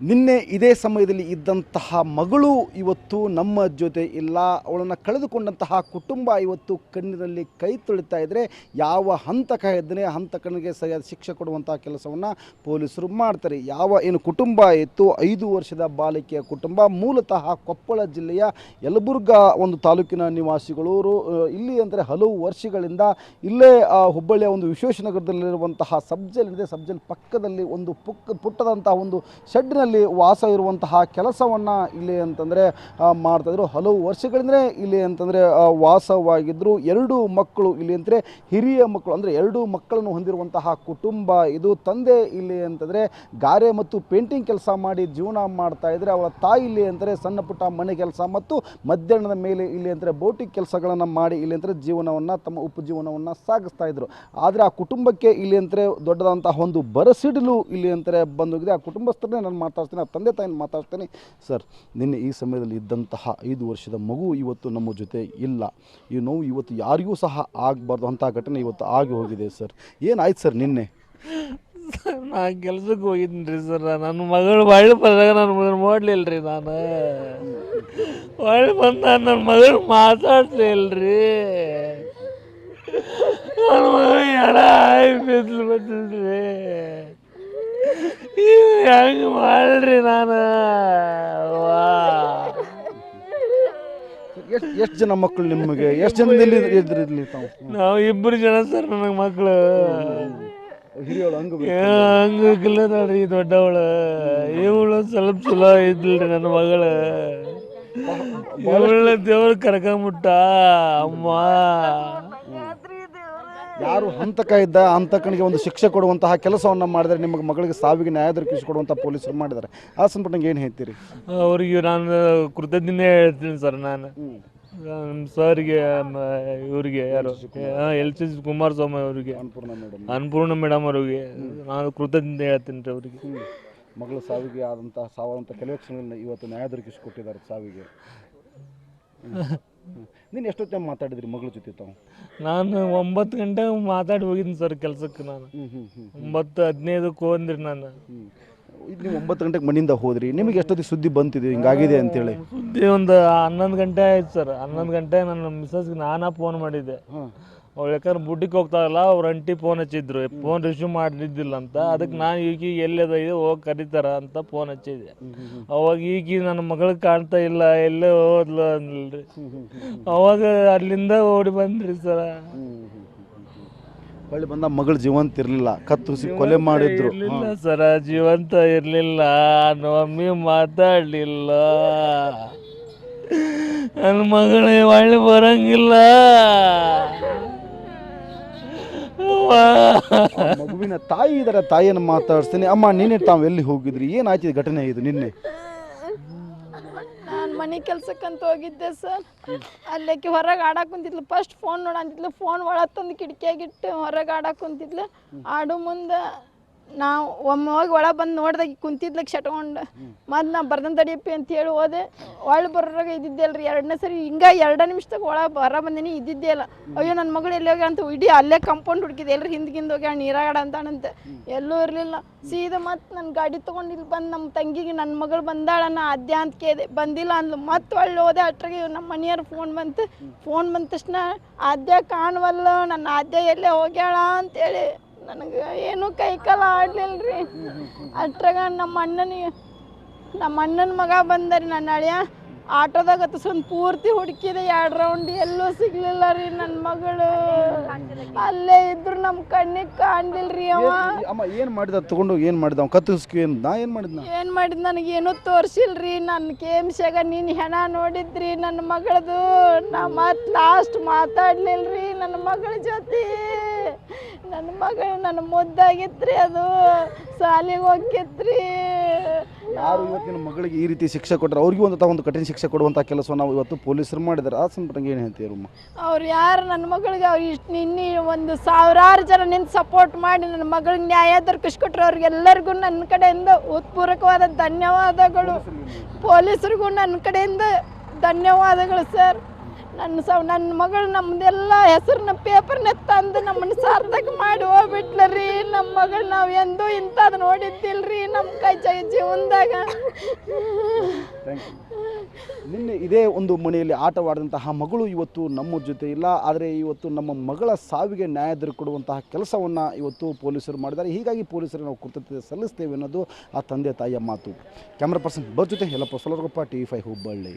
ನಿನ್ನೆ ಇದೇ ಸಮಯದಲ್ಲಿ ಇದ್ದಂತಹ ಮಗಳು ಇವತ್ತು ನಮ್ಮ ಜೊತೆ ಇಲ್ಲ. ಅವಳನ್ನು ಕಳೆದುಕೊಂಡಂತಹ ಕುಟುಂಬ ಇವತ್ತು ಕಣ್ಣಿನಲ್ಲಿ ಕೈ ತೊಳಿತಾ ಇದ್ದರೆ ಯಾವ ಹಂತಕ ಇದ್ದನೇ ಹಂತಕನಿಗೆ ಸರಿಯಾದ ಶಿಕ್ಷೆ ಕೊಡುವಂಥ ಕೆಲಸವನ್ನು ಪೊಲೀಸರು ಮಾಡ್ತಾರೆ. ಯಾವ ಏನು ಕುಟುಂಬ ಇತ್ತು 5 ವರ್ಷದ ಬಾಲಿಕೆಯ ಕುಟುಂಬ, ಮೂಲತಃ ಕೊಪ್ಪಳ ಜಿಲ್ಲೆಯ ಯಲಬುರ್ಗಾ ಒಂದು ತಾಲೂಕಿನ ನಿವಾಸಿಗಳು. ಇಲ್ಲಿ ಅಂದರೆ ಹಲವು ವರ್ಷಗಳಿಂದ ಇಲ್ಲೇ ಹುಬ್ಬಳ್ಳಿಯ ಒಂದು ವಿಶ್ವೇಶ್ವರನಗರದಲ್ಲಿರುವಂತಹ ಸಬ್ಜೆಲ್ ಇದೆ. ಸಬ್ಜೆಲ್ ಪಕ್ಕದಲ್ಲಿ ಒಂದು ಪುಟ್ಟದಂತಹ ಒಂದು ಶೆಡ್ನಲ್ಲಿ ವಾಸ ಇರುವಂತಹ ಕೆಲಸವನ್ನು ಇಲ್ಲಿ ಅಂತಂದರೆ ಮಾಡ್ತಾಯಿದ್ರು. ಹಲವು ವರ್ಷಗಳಿಂದಲೇ ಇಲ್ಲಿ ಅಂತಂದರೆ ವಾಸವಾಗಿದ್ದರು. 2 ಮಕ್ಕಳು ಇಲ್ಲಿ ಅಂದರೆ ಹಿರಿಯ ಮಕ್ಕಳು ಅಂದರೆ 2 ಮಕ್ಕಳನ್ನು ಹೊಂದಿರುವಂತಹ ಕುಟುಂಬ ಇದು. ತಂದೆ ಇಲ್ಲಿ ಅಂತಂದರೆ ಗಾರೆ ಮತ್ತು ಪೇಂಟಿಂಗ್ ಕೆಲಸ ಮಾಡಿ ಜೀವನ ಮಾಡ್ತಾ ಇದ್ದರೆ, ಅವಳ ತಾಯಿ ಇಲ್ಲಿ ಅಂದರೆ ಸಣ್ಣ ಪುಟ್ಟ ಮನೆ ಕೆಲಸ ಮತ್ತು ಮಧ್ಯಾಹ್ನದ ಮೇಲೆ ಇಲ್ಲಿ ಅಂದರೆ ಬೋಟಿಂಗ್ ಕೆಲಸಗಳನ್ನು ಮಾಡಿ ಇಲ್ಲಿ ಅಂದರೆ ಜೀವನವನ್ನು ತಮ್ಮ ಉಪಜೀವನವನ್ನು ಸಾಗಿಸ್ತಾ ಇದ್ದರು. ಆದರೆ ಆ ಕುಟುಂಬಕ್ಕೆ ಇಲ್ಲಿ ಅಂದರೆ ದೊಡ್ಡದಂತಹ ಒಂದು ಬರಸಿಡಲು ಇಲ್ಲಿ ಅಂತಾರೆ ಬಂದೋಗಿದೆ. ಆ ಕುಟುಂಬಸ್ಥರನ್ನೇ ನಾನು ಮಾತಾಡ್ತೀನಿ, ಆ ತಂದೆ ತಾಯಿನ ಮಾತಾಡ್ತೀನಿ. ಸರ್, ನಿನ್ನೆ ಈ ಸಮಯದಲ್ಲಿ ಇದ್ದಂತಹ 5 ವರ್ಷದ ಮಗು ಇವತ್ತು ನಮ್ಮ ಜೊತೆ ಇಲ್ಲ. ಈ ನೋವು ಇವತ್ತು ಯಾರಿಗೂ ಸಹ ಆಗಬಾರ್ದು ಅಂಥ ಘಟನೆ ಇವತ್ತು ಆಗಿ ಹೋಗಿದೆ. ಸರ್, ಏನಾಯ್ತು ಸರ್ ನಿನ್ನೆ? ಸರ್, ನಾ ಕೆಲ್ಸಕ್ಕೆ ಹೋಗಿದ್ದೀನಿ ರೀ ಸರ್. ನನ್ನ ಮಗಳು ಒಳ್ಳೆ ಬಂದಾಗ ನಾನು ನೋಡ್ಲಿಲ್ಲ ರೀ. ನಾನು ಒಳ್ಳೆ ಬಂದ ನನ್ನ ಮಗಳು ಮಾತಾಡ್ಲಿಲ್ರಿ. ನನ್ನ ಮಗಳು ಎಡ ಬಿದ್ಲು ಬಂದಿಲ್ರಿ. ಹೆಂಗೆ ಮಾಡ್ರಿ ನಾನು? ಎಷ್ಟು ಜನ ಮಕ್ಕಳು ನಿಮಗೆ? ಎಷ್ಟು ಜನದಲ್ಲಿ ಇದ್ರಲ್ಲಿ? ನಾವು 2 ಜನ ಸರ್. ನನಗೆ ಮಕ್ಕಳು ಹಂಗಿಲ್ಲ ನೋಡ್ರಿ. ದೊಡ್ಡವಳು ಇವಳು ಸ್ವಲ್ಪ ಚಲೋ ಇದ್ಲ್ರಿ. ನನ್ನ ಮಗಳು ಇವಳ ದೇವ್ರು ಕರ್ಕೊಂಬಿಟ್ಟ. ಅಮ್ಮ, ಯಾರು ಹಂತಕ ಇದ್ದ ಹಂತಕನಿಗೆ ಒಂದು ಶಿಕ್ಷೆ ಕೊಡುವಂತಹ ಕೆಲಸವನ್ನು ಮಾಡಿದರೆ, ನಿಮಗೆ ಮಗಳಿಗೆ ಸಾವಿಗೆ ನ್ಯಾಯ ದೊರಕಿಸಿಕೊಡುವಂಥ ಪೊಲೀಸರು ಮಾಡಿದ್ದಾರೆ. ಆ ಸಂಪರ್ಕ ಏನು ಹೇಳ್ತೀರಿ? ಅವ್ರಿಗೆ ನಾನು ಕೃತಜ್ಞತೆ ಹೇಳ್ತೀನಿ ಸರ್. ನಾನು ನಮ್ಮ ಸರ್ಗೆ, ಇವರಿಗೆ ಯಾರು LC ಕುಮಾರಸ್ವಾಮಿ ಅವರಿಗೆ, ಅನ್ನಪೂರ್ಣ ಮೇಡಮ್ ಅವ್ರಿಗೆ ನಾನು ಕೃತಜ್ಞತೆ ಹೇಳ್ತೀನಿ ರೀ. ಅವರಿಗೆ ಮಗಳ ಸಾವಿಗೆ ಆದಂತಹ ಸಾವಂಥ ಕೆಲವೇ ಕ್ಷಣಗಳಲ್ಲಿ ಇವತ್ತು ನ್ಯಾಯ ದೊರಕಿಸಿಕೊಟ್ಟಿದ್ದಾರೆ ಸಾವಿಗೆ. ನೀನು ಎಷ್ಟೊತ್ತು ಟೈಮ್ ಮಾತಾಡಿದ್ರಿ ಮಗಳ ಜೊತೆ ತಾವು? ನಾನು 9 ಗಂಟೆಗೆ ಮಾತಾಡಿ ಹೋಗಿದ್ದೀನಿ ಸರ್ ಕೆಲಸಕ್ಕೆ. ನಾನು 9:15ಕ್ಕೆ ಹೋದ್ರಿ. ನಾನು ನೀವು 9 ಗಂಟೆಗೆ ಮನೆಯಿಂದ ಹೋದ್ರಿ. ನಿಮಗೆ ಎಷ್ಟೊತ್ತಿಗೆ ಸುದ್ದಿ ಬಂತಿದೆ ಹಿಂಗಾಗಿದೆ ಅಂತೇಳಿ? ಸುದ್ದಿ ಒಂದು 11 ಗಂಟೆ ಆಯ್ತು ಸರ್. 11 ಗಂಟೆ ನನ್ನ ಮಿಸ್ಸಸ್ಗೆ ನಾನು ಫೋನ್ ಮಾಡಿದ್ದೆ. ಅವ್ಳು ಯಾಕಂದ್ರೆ ಬುಟ್ಟಿಗೆ ಹೋಗ್ತಾರಲ್ಲ, ಅವ್ರ ಅಂಟಿ ಫೋನ್ ಹಚ್ಚಿದ್ರು. ಫೋನ್ ರಿಸೀವ್ ಮಾಡಿದ್ದಿಲ್ಲ ಅಂತ. ಅದಕ್ಕೆ ನಾನು ಈಗ ಎಲ್ಲದ ಇದೆ ಹೋಗಿ ಕರೀತಾರ ಅಂತ ಫೋನ್ ಹಚ್ಚಿದ್ದೆ. ಅವಾಗ ಈಗ ನನ್ನ ಮಗಳಿಗೆ ಕಾಣ್ತಾ ಇಲ್ಲ, ಎಲ್ಲೇ ಹೋದ್ಲು ಅಂದ್ರಿ. ಅವಾಗ ಅಲ್ಲಿಂದ ಓಡಿ ಬಂದ್ರಿ ಸರ. ಹೊಳ್ಳಿ ಬಂದ ಮಗಳು ಜೀವಂತ ಇರಲಿಲ್ಲ, ಕತ್ತರಿಸಿ ಕೊಲೆ ಮಾಡಿದ್ರು. ಇರಲಿಲ್ಲ ಸರ, ಜೀವಂತ ಇರಲಿಲ್ಲ. ಮಮ್ಮಿ ಮಾತಾಡಲಿಲ್ಲ. ನನ್ನ ಮಗಳು ಒಳ್ಳೆ ಬರಂಗಿಲ್ಲ. ಮಗುವಿನ ತಾಯಿ ಇದ್ದಾರೆ, ತಾಯಿಯನ್ನು ಮಾತಾಡಿಸ್ತೀನಿ. ಅಮ್ಮ, ನಿನ್ನೆ ತಾವು ಎಲ್ಲಿ ಹೋಗಿದ್ರಿ? ಏನಾಯ್ತಿದೆ ಘಟನೆ ಇದು ನಿನ್ನೆ? ನಾನು ಮನೆ ಕೆಲ್ಸಕ್ಕಂತ ಹೋಗಿದ್ದೆ ಸರ್. ಅಲ್ಲೇಕಿ ಹೊರಗೆ ಆಡಕ್ಕೆ ಕುಂತಿದ್ಲು. ಫಸ್ಟ್ ಫೋನ್ ನೋಡಂತಿದ್ಲು. ಫೋನ್ ಒಳಗೆ ತಂದು ಕಿಟಕಿಯಾಗಿಟ್ಟು ಹೊರಗೆ ಆಡಕ್ಕೆ ಕುಂತಿದ್ಲು. ಆಡೋ ಮುಂದೆ ನಾವು ಒಮ್ಮೆ ಹೋಗಿ ಒಳಗೆ ಬಂದು ನೋಡ್ದಾಗ ಕುಂತಿದ್ಲಕ್ಕೆ ಶಟ್ಕೊಂಡು ಮತ್ತು ನಾ ಬರ್ದನ್ ತಡಿಯಪ್ಪಿ ಅಂತ ಹೇಳಿ ಹೋದೆ. ಒಳ್ಳೆ ಬರೋರಾಗ ಇದ್ದಿದ್ದೆ ಅಲ್ರಿ. 2ನೇ ಸರಿ ಹಿಂಗೆ 2 ನಿಮಿಷದಾಗ ಒಳಗೆ ಹೊರ ಬಂದಿನಿ, ಇದ್ದಿದ್ದೇ ಇಲ್ಲ. ಅಯ್ಯೋ ನನ್ನ ಮಗಳು ಎಲ್ಲಿ ಹೋಗ್ಯ ಅಂತ ಇಡೀ ಅಲ್ಲೇ ಕಂಪೌಂಡ್ ಹುಡುಕಿದೆ. ಎಲ್ಲರೂ ಹಿಂದ್ಗಿಂದ ಹೋಗ್ಯಾಳ ನೀರಾಗಾಡ ಅಂತಾನಂತೆ. ಎಲ್ಲೂ ಇರಲಿಲ್ಲ. ಸೀದಾ ಮತ್ತು ನನ್ನ ಗಾಡಿ ತೊಗೊಂಡು ಇಲ್ಲಿ ಬಂದು ನಮ್ಮ ತಂಗಿಗೆ ನನ್ನ ಮಗಳು ಬಂದಾಳ ನಾ ಅದ್ಯ ಅಂತ ಕೇಳಿದೆ. ಬಂದಿಲ್ಲ ಅಂದ್ಲು. ಮತ್ತು ಒಳ್ಳೆ ಹೋದೆ. ಅಷ್ಟ್ರಾಗೆ ನಮ್ಮ ಮನೆಯವ್ರು ಫೋನ್ ಬಂತು. ಫೋನ್ ಬಂದ ತಕ್ಷಣ ಆದ್ಯ ಕಾಣವಲ್ಲ, ನನ್ನ ಆದ್ಯ ಎಲ್ಲೇ ಹೋಗ್ಯಾಳ ಅಂತೇಳಿ ನನಗೆ ಏನೂ ಕೈಕಾಲ ಆಡ್ಲಿಲ್ಲ ರೀ. ಅಷ್ಟ್ರಾಗ ನಮ್ಮ ಅಣ್ಣನ ಮಗ ಬಂದ ರೀ. ನನ್ನ ಅಳಿಯ ಆಟೋದಾಗ ಹತ್ತಿಸ್ಕೊಂಡು ಪೂರ್ತಿ ಹುಡುಕಿದೆ 2 ರೌಂಡ್, ಎಲ್ಲೂ ಸಿಗ್ಲಿಲ್ಲ ರೀ. ನನ್ನ ಮಗಳು ಅಲ್ಲೇ ಇದ್ರು, ನಮ್ಮ ಕಣ್ಣಿಗೆ ಕಾಣ್ಲಿಲ್ಲ ರೀ. ಅಮ್ಮ ಏನು ಮಾಡಿದ? ತಗೊಂಡು ಏನು ಮಾಡಿದ? ಕತ್ತರಿಸ್ಕಿ ನಾ ಏನು ಮಾಡಿದ್ನ? ಏನು ಮಾಡಿದ್ ನನಗೇನೂ ತೋರಿಸಿಲ್ರಿ. ನನ್ನ KMCಯಾಗ ನೀನು ಹೆಣ ನೋಡಿದ್ರಿ ನನ್ನ ಮಗಳದು. ನಾ ಮತ್ತು ಲಾಸ್ಟ್ ಮಾತಾಡ್ಲಿಲ್ರಿ ನನ್ನ ಮಗಳ ಜೊತೆ. ನನ್ನ ಮಗಳು ನನ್ನ ಮುದ್ದಾಗಿತ್ರಿ. ಅದು ಶಾಲೆಗೆ ಹೋಗಿತ್ರಿ. ಯಾರು ಇವತ್ತಿನ ಮಗಳಿಗೆ ಈ ರೀತಿ ಶಿಕ್ಷೆ ಕೊಟ್ಟರೆ ಅವ್ರಿಗೂ ಒಂದು ಕಠಿಣ ಶಿಕ್ಷೆ ಕೊಡುವಂಥ ಕೆಲಸವನ್ನು ನಾವು ಇವತ್ತು ಪೊಲೀಸರು ಮಾಡಿದ್ದಾರೆ. ಆ ಸಂಪರ್ಕ ಏನು ಹೇಳ್ತೀರಮ್ಮ? ಅವ್ರು ಯಾರು ನನ್ನ ಮಗಳಿಗೆ ಅವ್ರು ಇಷ್ಟು ನಿನ್ನೆ ಒಂದು 1000 ಜನ ನಿಂತು ಸಪೋರ್ಟ್ ಮಾಡಿ ನನ್ನ ಮಗಳಿಗೆ ನ್ಯಾಯ ದೊರಕಿಸ್ಕೊಟ್ರು. ಅವ್ರಿಗೆಲ್ಲರಿಗೂ ನನ್ನ ಕಡೆಯಿಂದ ಉತ್ಪೂರ್ವಕವಾದ ಧನ್ಯವಾದಗಳು. ಪೊಲೀಸರಿಗೂ ನನ್ನ ಕಡೆಯಿಂದ ಧನ್ಯವಾದಗಳು ಸರ್. ನನ್ನ ಮಗಳು ನಮ್ದೆಲ್ಲ ಹೆಸರನ್ನ ಪೇಪರ್ನ ತಂದು ನಮ್ಮನ್ನು ಸಾರ್ಥಕ ಮಾಡಿ ಹೋಗ್ಬಿಟ್ಲರಿ. ನಮ್ಮ ಮಗಳು ನಾವು ಎಂದೂ ಇಂಥದ್ದು ನೋಡಿದ್ದಿಲ್ರಿ ನಮ್ಮ ಕೈ ಜೀವನದಾಗ. ನಿನ್ನೆ ಇದೇ ಒಂದು ಮನೆಯಲ್ಲಿ ಆಟವಾಡಿದಂತಹ ಮಗಳು ಇವತ್ತು ನಮ್ಮ ಜೊತೆ ಇಲ್ಲ. ಆದರೆ ಇವತ್ತು ನಮ್ಮ ಮಗಳ ಸಾವಿಗೆ ನ್ಯಾಯ ದೊರಕಿಕೊಡುವಂತಹ ಕೆಲಸವನ್ನು ಇವತ್ತು ಪೊಲೀಸರು ಮಾಡಿದ್ದಾರೆ. ಹೀಗಾಗಿ ಪೊಲೀಸರಿಗೆ ನಾವು ಕೃತಜ್ಞತೆ ಸಲ್ಲಿಸ್ತೇವೆ ಅನ್ನೋದು ಆ ತಂದೆ ತಾಯಿಯ ಮಾತು. ಕ್ಯಾಮ್ರಾ ಪರ್ಸನ್ ಬರ್ ಜೊತೆ ಯಲ್ಲಪ್ಪ ಸೊಲರಗೊಪ್ಪ, TV5 ಹುಬ್ಬಳ್ಳಿ.